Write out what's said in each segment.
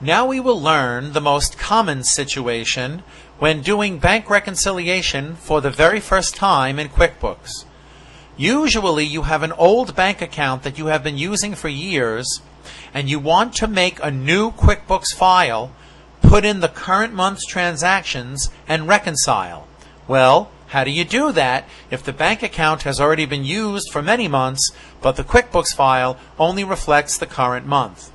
Now we will learn the most common situation when doing bank reconciliation for the very first time in QuickBooks. Usually you have an old bank account that you have been using for years and you want to make a new QuickBooks file, put in the current month's transactions, and reconcile. Well, how do you do that if the bank account has already been used for many months, but the QuickBooks file only reflects the current month?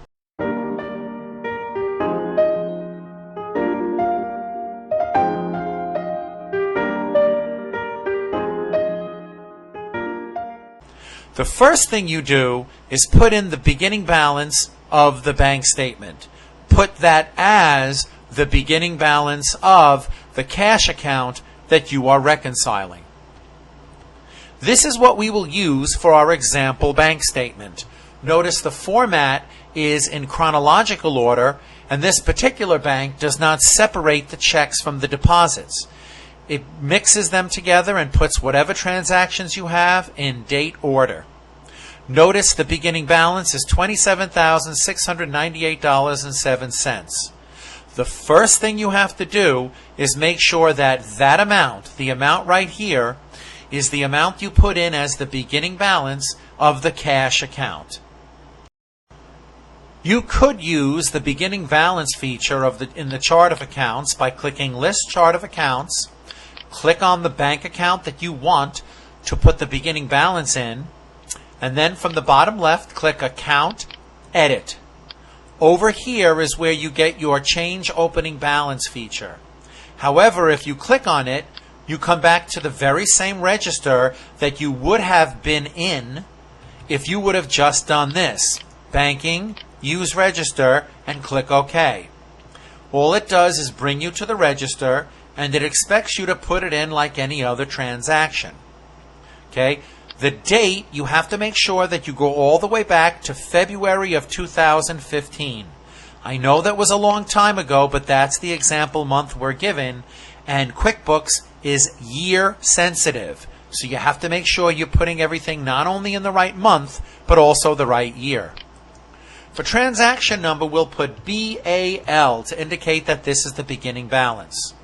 The first thing you do is put in the beginning balance of the bank statement. Put that as the beginning balance of the cash account that you are reconciling. This is what we will use for our example bank statement. Notice the format is in chronological order, and this particular bank does not separate the checks from the deposits. It mixes them together and puts whatever transactions you have in date order. Notice the beginning balance is $27,698.07. The first thing you have to do is make sure that that amount, the amount right here, is the amount you put in as the beginning balance of the cash account. You could use the beginning balance feature in the chart of accounts by clicking List Chart of Accounts. Click on the bank account that you want to put the beginning balance in, and then from the bottom left, click Account, Edit. Over here is where you get your Change Opening Balance feature. However, if you click on it, you come back to the very same register that you would have been in if you would have just done this. Banking, Use Register, and click OK. All it does is bring you to the register, and it expects you to put it in like any other transaction. Okay? The date, you have to make sure that you go all the way back to February of 2015. I know that was a long time ago, but that's the example month we're given, and QuickBooks is year sensitive. So you have to make sure you're putting everything not only in the right month, but also the right year. For transaction number, we'll put BAL to indicate that this is the beginning balance.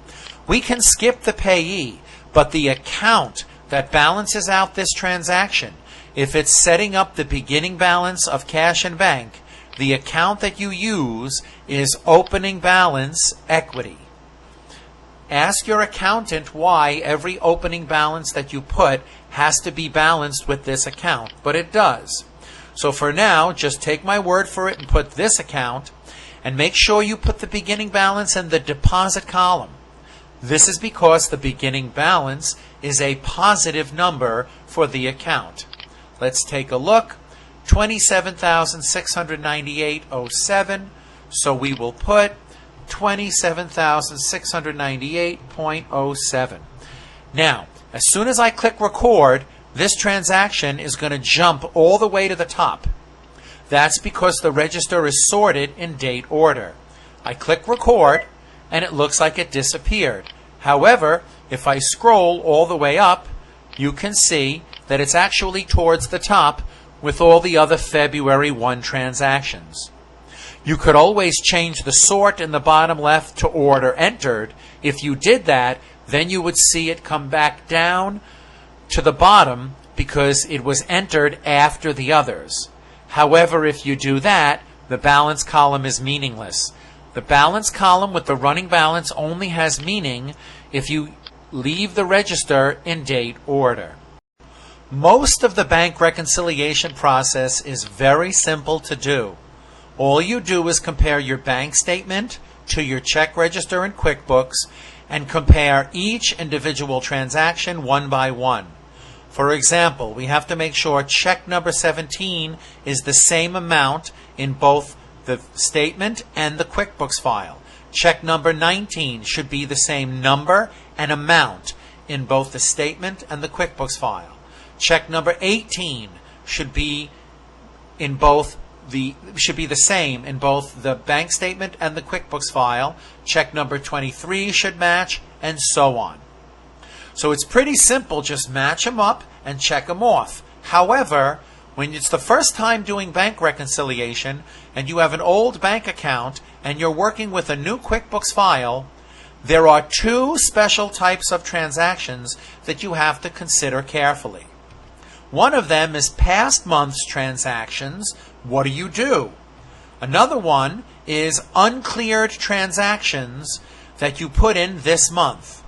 We can skip the payee, but the account that balances out this transaction, if it's setting up the beginning balance of cash and bank, the account that you use is opening balance equity. Ask your accountant why every opening balance that you put has to be balanced with this account, but it does. So for now, just take my word for it and put this account, and make sure you put the beginning balance in the deposit column. This is because the beginning balance is a positive number for the account. Let's take a look. $27,698.07. So we will put $27,698.07. Now, as soon as I click record, this transaction is going to jump all the way to the top. That's because the register is sorted in date order. I click record, and it looks like it disappeared. However, if I scroll all the way up, you can see that it's actually towards the top with all the other February 1 transactions. You could always change the sort in the bottom left to order entered. If you did that, then you would see it come back down to the bottom because it was entered after the others. However, if you do that, the balance column is meaningless. The balance column with the running balance only has meaning if you leave the register in date order. Most of the bank reconciliation process is very simple to do. All you do is compare your bank statement to your check register in QuickBooks and compare each individual transaction one by one. For example, we have to make sure check number 17 is the same amount in both the statement and the QuickBooks file. Check number 19 should be the same number and amount in both the statement and the QuickBooks file. Check number 18 should be the same in both the bank statement and the QuickBooks file. Check number 23 should match, and so on. So it's pretty simple, just match them up and check them off. However, when it's the first time doing bank reconciliation and you have an old bank account and you're working with a new QuickBooks file, there are two special types of transactions that you have to consider carefully. One of them is past month's transactions. What do? Another one is uncleared transactions that you put in this month.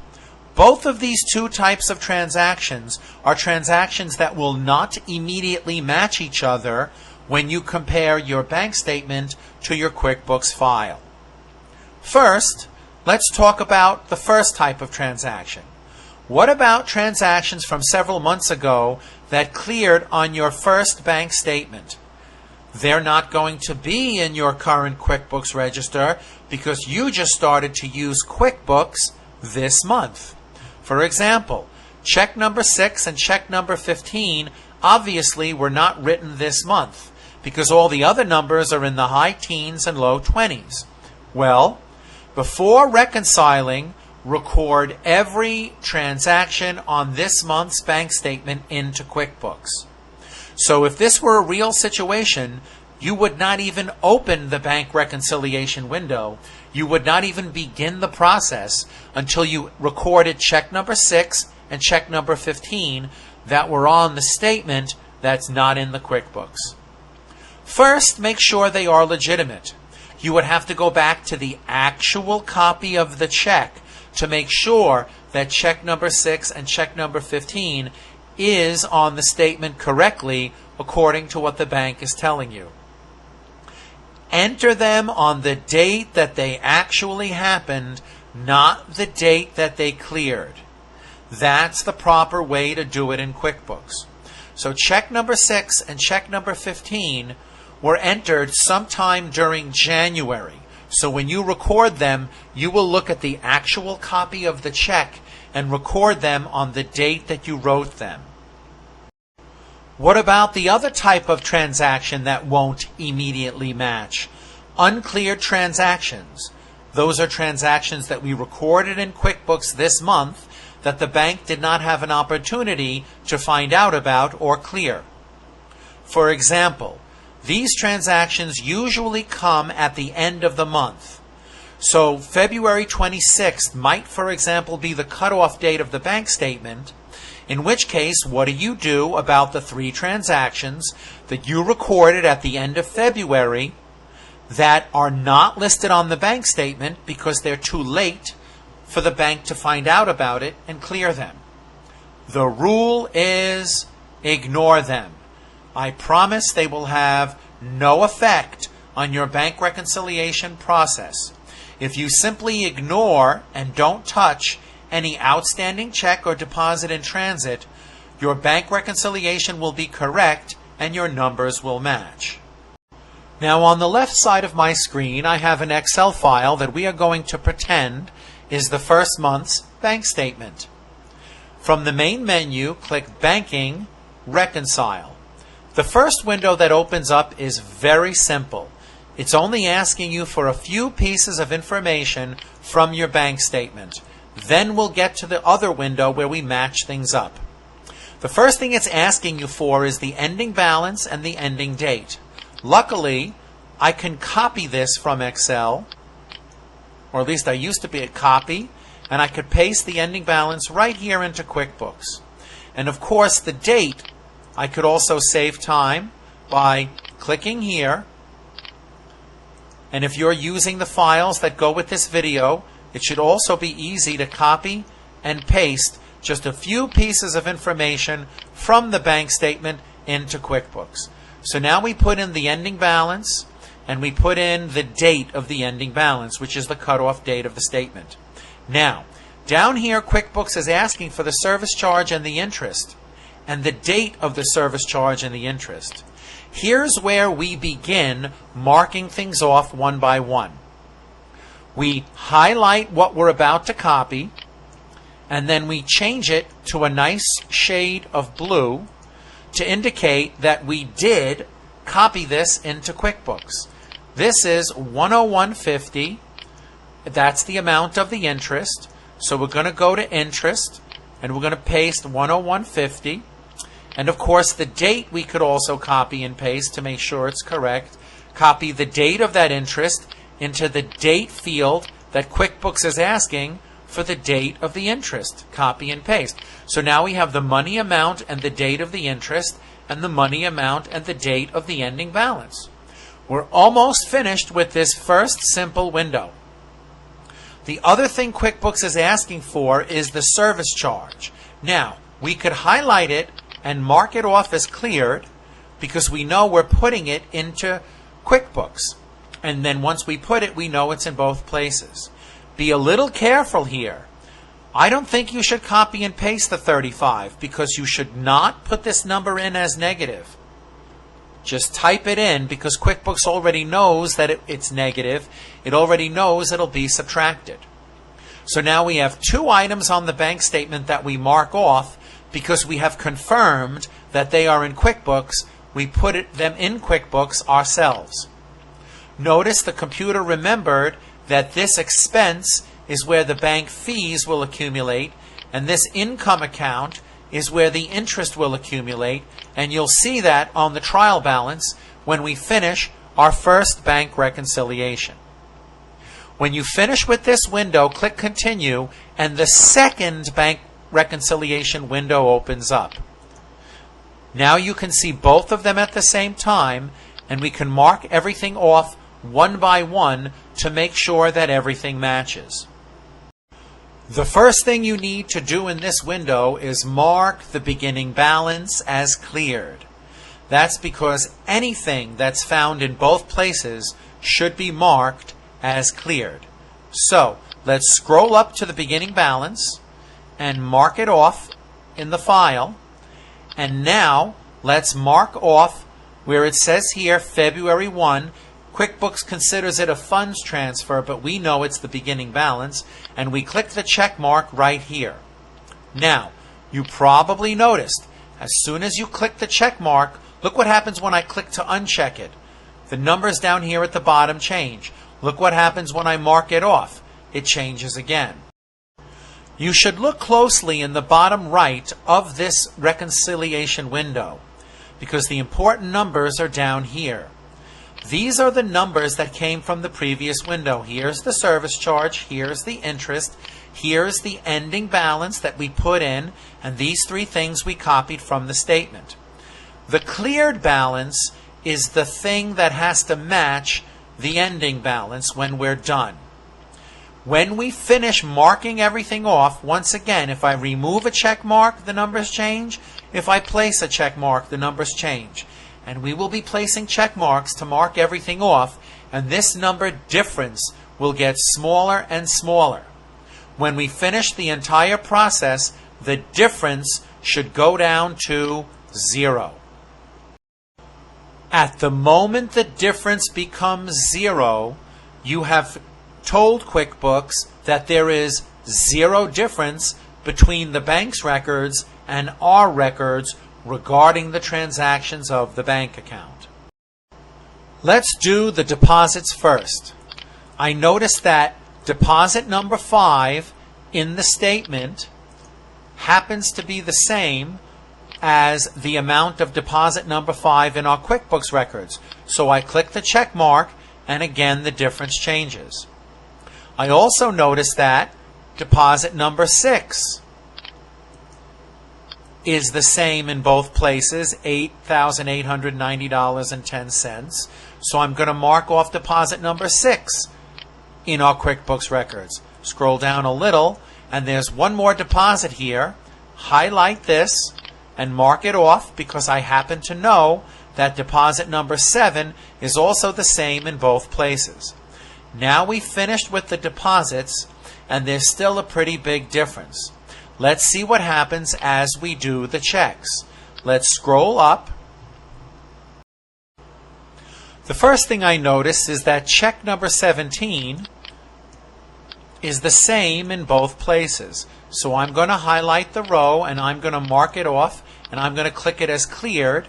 Both of these two types of transactions are transactions that will not immediately match each other when you compare your bank statement to your QuickBooks file. First, let's talk about the first type of transaction. What about transactions from several months ago that cleared on your first bank statement? They're not going to be in your current QuickBooks register because you just started to use QuickBooks this month. For example, check number 6 and check number 15 obviously were not written this month because all the other numbers are in the high teens and low 20s. Well, before reconciling, record every transaction on this month's bank statement into QuickBooks. So if this were a real situation, you would not even open the bank reconciliation window. You would not even begin the process until you recorded check number 6 and check number 15 that were on the statement that's not in the QuickBooks. First, make sure they are legitimate. You would have to go back to the actual copy of the check to make sure that check number 6 and check number 15 is on the statement correctly according to what the bank is telling you. Enter them on the date that they actually happened, not the date that they cleared. That's the proper way to do it in QuickBooks. So check number 6 and check number 15 were entered sometime during January. So when you record them, you will look at the actual copy of the check and record them on the date that you wrote them. What about the other type of transaction that won't immediately match? Uncleared transactions. Those are transactions that we recorded in QuickBooks this month that the bank did not have an opportunity to find out about or clear. For example, these transactions usually come at the end of the month. So February 26th might, for example, be the cutoff date of the bank statement, in which case, what do about the 3 transactions that you recorded at the end of February that are not listed on the bank statement because they're too late for the bank to find out about it and clear them? The rule is ignore them. I promise they will have no effect on your bank reconciliation process. If you simply ignore and don't touch any outstanding check or deposit in transit, your bank reconciliation will be correct and your numbers will match. Now on the left side of my screen, I have an Excel file that we are going to pretend is the first month's bank statement. From the main menu, click Banking, Reconcile. The first window that opens up is very simple. It's only asking you for a few pieces of information from your bank statement. Then we'll get to the other window where we match things up. The first thing it's asking you for is the ending balance and the ending date. Luckily, I can copy this from Excel, or at least I used to be a copy, and I could paste the ending balance right here into QuickBooks. And of course, the date, I could also save time by clicking here. And if you're using the files that go with this video, it should also be easy to copy and paste just a few pieces of information from the bank statement into QuickBooks. So now we put in the ending balance and we put in the date of the ending balance, which is the cutoff date of the statement. Now, down here QuickBooks is asking for the service charge and the interest and the date of the service charge and the interest. Here's where we begin marking things off one by one. We highlight what we're about to copy, and then we change it to a nice shade of blue to indicate that we did copy this into QuickBooks. This is 101.50. That's the amount of the interest. So we're going to go to interest, and we're going to paste 101.50. And of course, the date we could also copy and paste to make sure it's correct. Copy the date of that interest into the date field that QuickBooks is asking for the date of the interest. Copy and paste. So now we have the money amount and the date of the interest, and the money amount and the date of the ending balance. We're almost finished with this first simple window. The other thing QuickBooks is asking for is the service charge. Now, we could highlight it and mark it off as cleared because we know we're putting it into QuickBooks. And then once we put it, we know it's in both places. Be a little careful here. I don't think you should copy and paste the 35 because you should not put this number in as negative. Just type it in because QuickBooks already knows that it's negative. It already knows it'll be subtracted. So now we have two items on the bank statement that we mark off because we have confirmed that they are in QuickBooks. We put them in QuickBooks ourselves. Notice the computer remembered that this expense is where the bank fees will accumulate, and this income account is where the interest will accumulate, and you'll see that on the trial balance when we finish our first bank reconciliation. When you finish with this window, click Continue, and the second bank reconciliation window opens up. Now you can see both of them at the same time, and we can mark everything off one by one to make sure that everything matches. The first thing you need to do in this window is mark the beginning balance as cleared. That's because anything that's found in both places should be marked as cleared. So let's scroll up to the beginning balance and mark it off in the file. And now let's mark off where it says here February 1. QuickBooks considers it a funds transfer, but we know it's the beginning balance, and we click the check mark right here. Now, you probably noticed, as soon as you click the check mark, look what happens when I click to uncheck it. The numbers down here at the bottom change. Look what happens when I mark it off. It changes again. You should look closely in the bottom right of this reconciliation window, because the important numbers are down here. These are the numbers that came from the previous window. Here's the service charge, here's the interest, here's the ending balance that we put in, and these three things we copied from the statement. The cleared balance is the thing that has to match the ending balance when we're done. When we finish marking everything off, once again, if I remove a check mark, the numbers change. If I place a check mark, the numbers change. And we will be placing check marks to mark everything off, and this number difference will get smaller and smaller. When we finish the entire process, the difference should go down to 0. At the moment the difference becomes 0, you have told QuickBooks that there is 0 difference between the bank's records and our records regarding the transactions of the bank account. Let's do the deposits first. I noticed that deposit number 5 in the statement happens to be the same as the amount of deposit number 5 in our QuickBooks records. So I click the check mark, and again the difference changes. I also noticed that deposit number 6 is the same in both places, $8,890.10. So I'm going to mark off deposit number 6 in our QuickBooks records. Scroll down a little, and there's one more deposit here. Highlight this and mark it off because I happen to know that deposit number 7 is also the same in both places. Now we've finished with the deposits, and there's still a pretty big difference. Let's see what happens as we do the checks. Let's scroll up. The first thing I notice is that check number 17 is the same in both places. So I'm going to highlight the row, and I'm going to mark it off, and I'm going to click it as cleared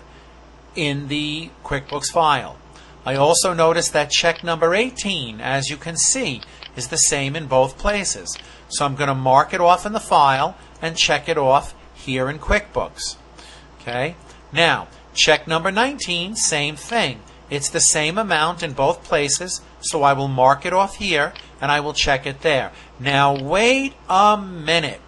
in the QuickBooks file. I also notice that check number 18, as you can see, is the same in both places. So I'm going to mark it off in the file and check it off here in QuickBooks. Okay. Now, check number 19, same thing. It's the same amount in both places, so I will mark it off here and I will check it there. Now wait a minute.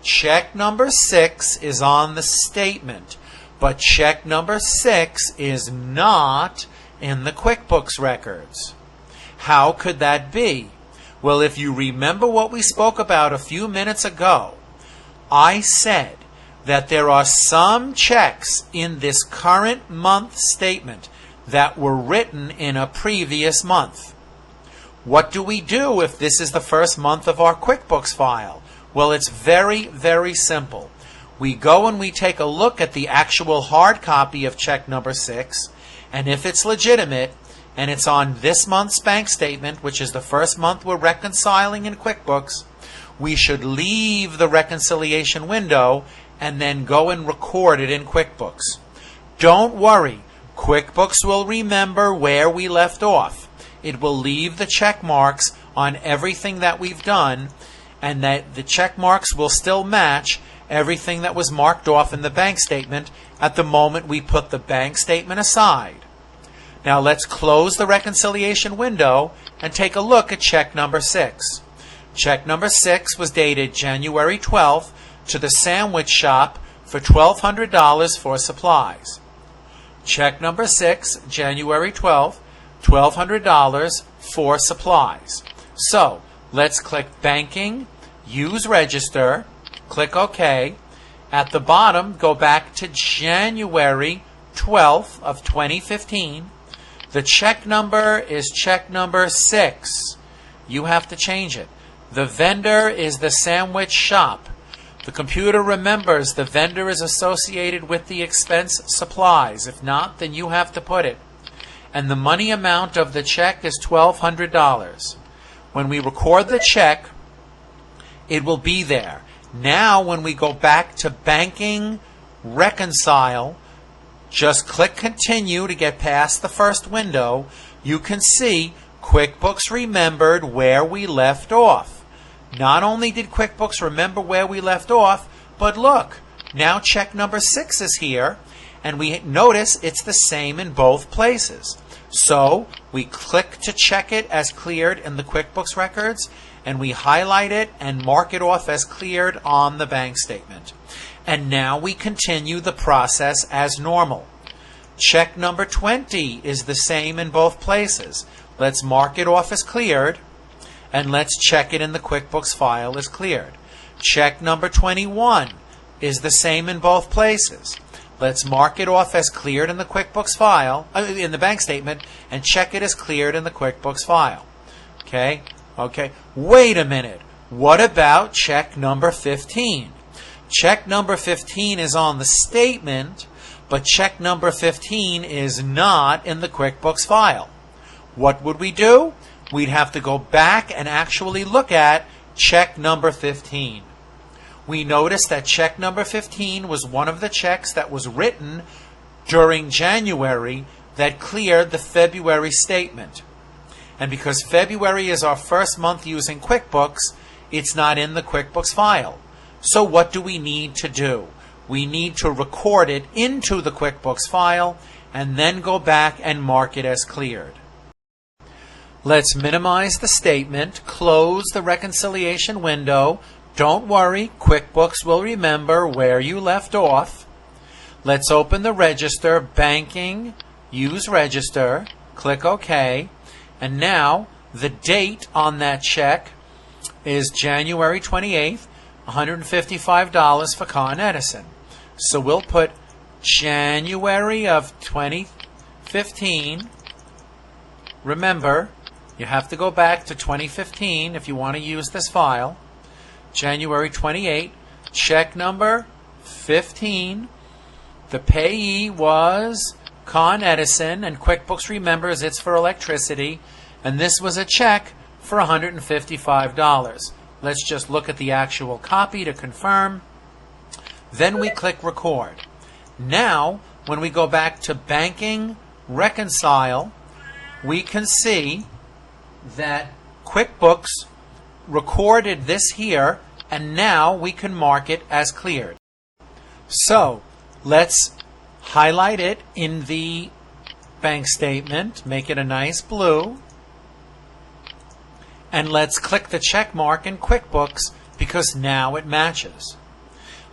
Check number 6 is on the statement, but check number 6 is not in the QuickBooks records. How could that be? Well, if you remember what we spoke about a few minutes ago, I said that there are some checks in this current month statement that were written in a previous month. What do we do if this is the first month of our QuickBooks file? Well, it's very, very simple. We go and we take a look at the actual hard copy of check number 6, and if it's legitimate, and it's on this month's bank statement, which is the first month we're reconciling in QuickBooks, we should leave the reconciliation window and then go and record it in QuickBooks. Don't worry, QuickBooks will remember where we left off. It will leave the check marks on everything that we've done, and that the check marks will still match everything that was marked off in the bank statement at the moment we put the bank statement aside. Now let's close the reconciliation window and take a look at check number 6. Check number 6 was dated January 12th to the sandwich shop for $1,200 for supplies. Check number 6, January 12th, $1,200 for supplies. So let's click Banking, Use Register, click OK. At the bottom, go back to January 12th of 2015. The check number is check number 6. You have to change it. The vendor is the sandwich shop. The computer remembers the vendor is associated with the expense supplies. If not, then you have to put it. And the money amount of the check is $1,200. When we record the check, it will be there. Now, when we go back to Banking, Reconcile, just click Continue to get past the first window. You can see QuickBooks remembered where we left off. Not only did QuickBooks remember where we left off, but look, now check number 6 is here, and we notice it's the same in both places. So we click to check it as cleared in the QuickBooks records, and we highlight it and mark it off as cleared on the bank statement. And now we continue the process as normal. Check number 20 is the same in both places. Let's mark it off as cleared, and let's check it in the QuickBooks file as cleared. Check number 21 is the same in both places. Let's mark it off as cleared in the QuickBooks file, in the bank statement, and check it as cleared in the QuickBooks file. Okay? Okay. Wait a minute. What about check number 15? Check number 15 is on the statement, but check number 15 is not in the QuickBooks file. What would we do? We'd have to go back and actually look at check number 15. We noticed that check number 15 was one of the checks that was written during January that cleared the February statement. And because February is our first month using QuickBooks, it's not in the QuickBooks file. So what do we need to do? We need to record it into the QuickBooks file and then go back and mark it as cleared. Let's minimize the statement, close the reconciliation window. Don't worry, QuickBooks will remember where you left off. Let's open the register, Banking, Use Register, click OK. And now the date on that check is January 28th, $155 for Con Edison. So we'll put January of 2015. Remember, you have to go back to 2015 if you want to use this file. January 28, check number 15. The payee was Con Edison, and QuickBooks remembers it's for electricity, and this was a check for $155. Let's just look at the actual copy to confirm. Then we click Record. Now, when we go back to Banking, Reconcile, we can see that QuickBooks recorded this here, and now we can mark it as cleared. So let's highlight it in the bank statement, make it a nice blue, and let's click the check mark in QuickBooks because now it matches.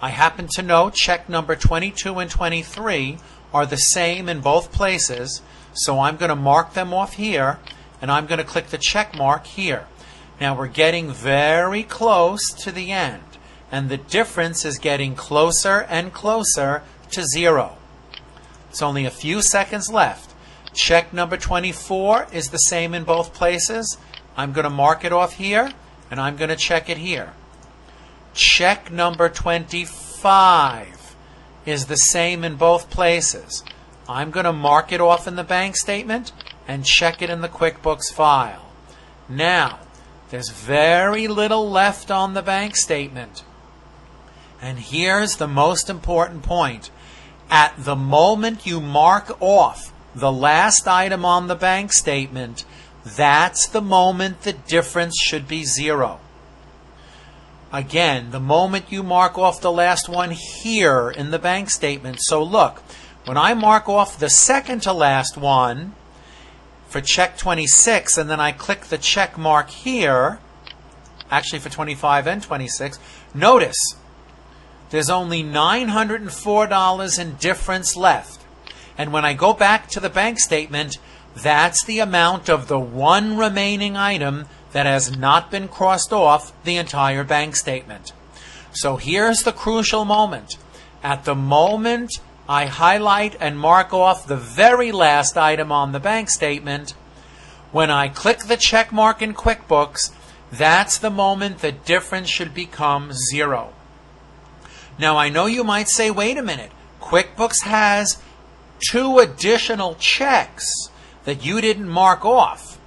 I happen to know check number 22 and 23 are the same in both places, so I'm going to mark them off here, and I'm going to click the check mark here. Now we're getting very close to the end, and the difference is getting closer and closer to 0. It's only a few seconds left. Check number 24 is the same in both places. I'm going to mark it off here, and I'm going to check it here. Check number 25 is the same in both places. I'm going to mark it off in the bank statement and check it in the QuickBooks file. Now, there's very little left on the bank statement. And here's the most important point. At the moment you mark off the last item on the bank statement, that's the moment the difference should be 0. Again, the moment you mark off the last one here in the bank statement. So look, when I mark off the second to last one for check 26, and then I click the check mark here, actually for 25 and 26, notice there's only $904 in difference left. And when I go back to the bank statement, that's the amount of the one remaining item that has not been crossed off the entire bank statement. So here's the crucial moment. At the moment I highlight and mark off the very last item on the bank statement, when I click the check mark in QuickBooks, that's the moment the difference should become 0. Now I know you might say, wait a minute, QuickBooks has 2 additional checks that you didn't mark off.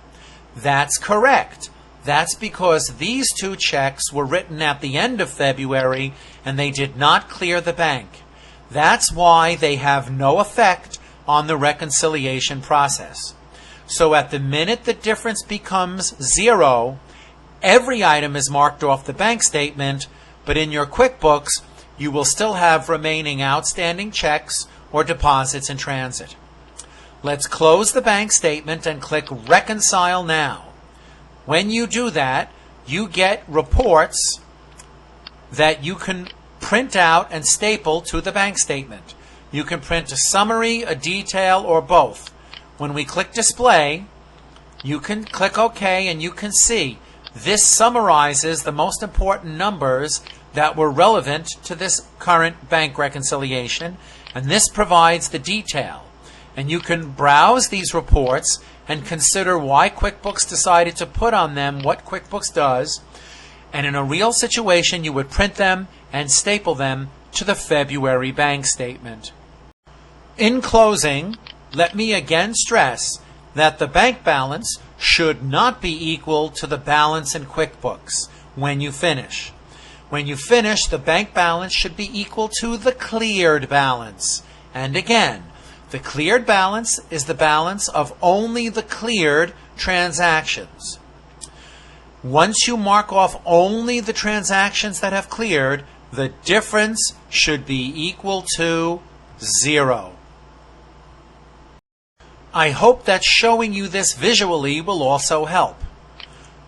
That's correct. That's because these 2 checks were written at the end of February and they did not clear the bank. That's why they have no effect on the reconciliation process. So at the minute the difference becomes 0, every item is marked off the bank statement, but in your QuickBooks you will still have remaining outstanding checks or deposits in transit. Let's close the bank statement and click Reconcile Now. When you do that, you get reports that you can print out and staple to the bank statement. You can print a summary, a detail, or both. When we click Display, you can click OK, and you can see this summarizes the most important numbers that were relevant to this current bank reconciliation, and this provides the detail. And you can browse these reports and consider why QuickBooks decided to put on them what QuickBooks does, and in a real situation you would print them and staple them to the February bank statement. In closing, let me again stress that the bank balance should not be equal to the balance in QuickBooks when you finish. When you finish, the bank balance should be equal to the cleared balance. And again, the cleared balance is the balance of only the cleared transactions. Once you mark off only the transactions that have cleared, the difference should be equal to 0. I hope that showing you this visually will also help.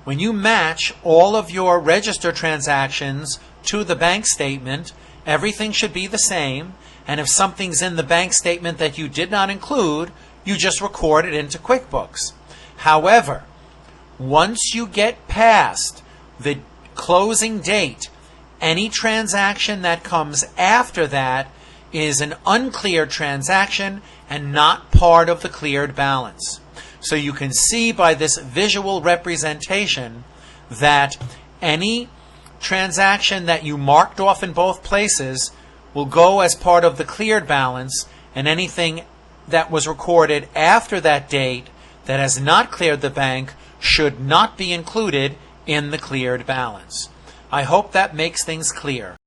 When you match all of your register transactions to the bank statement, everything should be the same, and if something's in the bank statement that you did not include, you just record it into QuickBooks. However, once you get past the closing date, any transaction that comes after that is an uncleared transaction and not part of the cleared balance. So you can see by this visual representation that any transaction that you marked off in both places will go as part of the cleared balance, and anything that was recorded after that date that has not cleared the bank should not be included in the cleared balance. I hope that makes things clear.